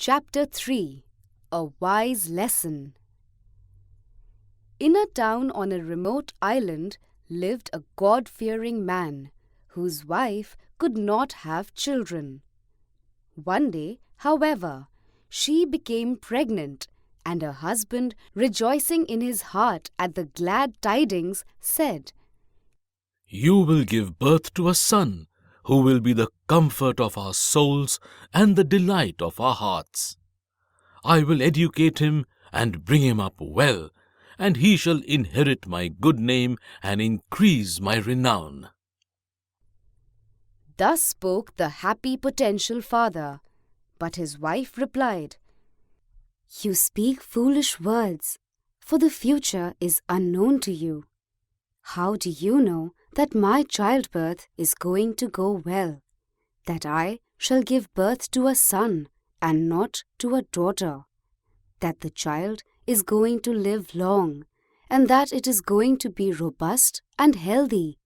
Chapter 3 A Wise Lesson. In a town on a remote island lived a God-fearing man whose wife could not have children. One day, however, she became pregnant, and her husband, rejoicing in his heart at the glad tidings, said, "You will give birth to a son, who will be the comfort of our souls and the delight of our hearts. I will educate him and bring him up well, and he shall inherit my good name and increase my renown." Thus spoke the happy potential father, but his wife replied, "You speak foolish words, for the future is unknown to you. How do you know that my childbirth is going to go well, that I shall give birth to a son and not to a daughter, that the child is going to live long, and that it is going to be robust and healthy?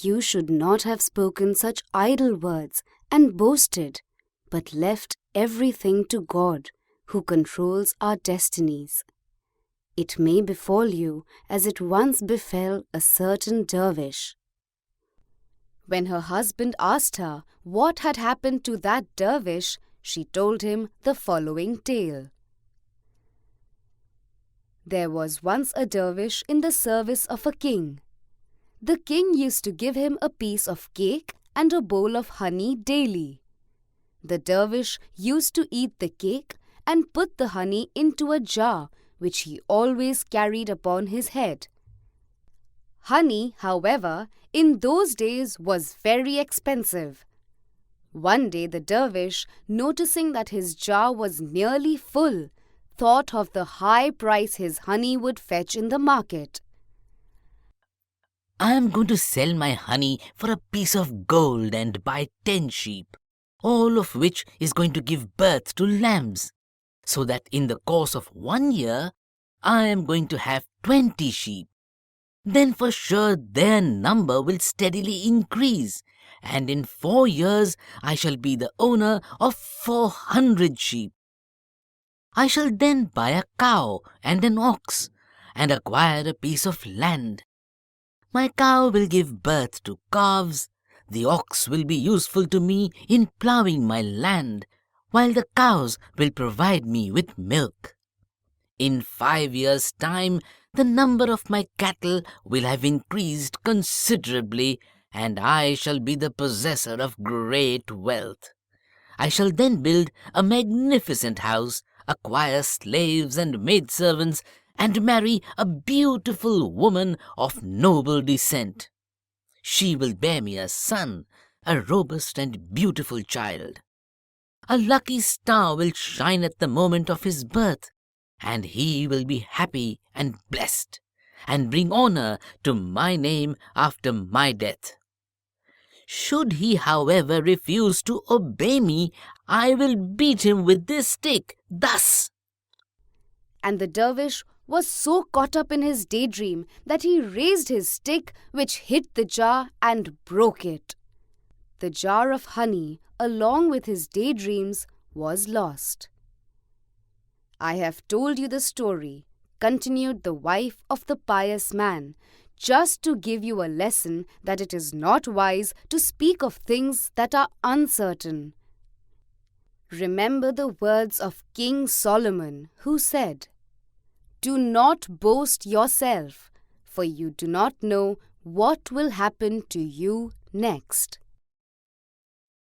You should not have spoken such idle words and boasted, but left everything to God, who controls our destinies. It may befall you as it once befell a certain dervish." When her husband asked her what had happened to that dervish, she told him the following tale. There was once a dervish in the service of a king. The king used to give him a piece of cake and a bowl of honey daily. The dervish used to eat the cake and put the honey into a jar which he always carried upon his head. Honey, however, in those days was very expensive. One day the dervish, noticing that his jar was nearly full, thought of the high price his honey would fetch in the market. "I am going to sell my honey for a piece of gold and buy 10 sheep, all of which is going to give birth to lambs, so that in the course of 1 year, I am going to have 20 sheep. Then for sure their number will steadily increase, and in 4 years I shall be the owner of 400 sheep. I shall then buy a cow and an ox, and acquire a piece of land. My cow will give birth to calves, the ox will be useful to me in ploughing my land, while the cows will provide me with milk. In 5 years' time, the number of my cattle will have increased considerably, and I shall be the possessor of great wealth. I shall then build a magnificent house, acquire slaves and maidservants, and marry a beautiful woman of noble descent. She will bear me a son, a robust and beautiful child. A lucky star will shine at the moment of his birth, and he will be happy and blessed, and bring honor to my name after my death. Should he, however, refuse to obey me, I will beat him with this stick, thus." And the dervish was so caught up in his daydream that he raised his stick, which hit the jar and broke it. The jar of honey, along with his daydreams, was lost. "I have told you the story," continued the wife of the pious man, "just to give you a lesson that it is not wise to speak of things that are uncertain. Remember the words of King Solomon, who said, 'Do not boast yourself, for you do not know what will happen to you next.'"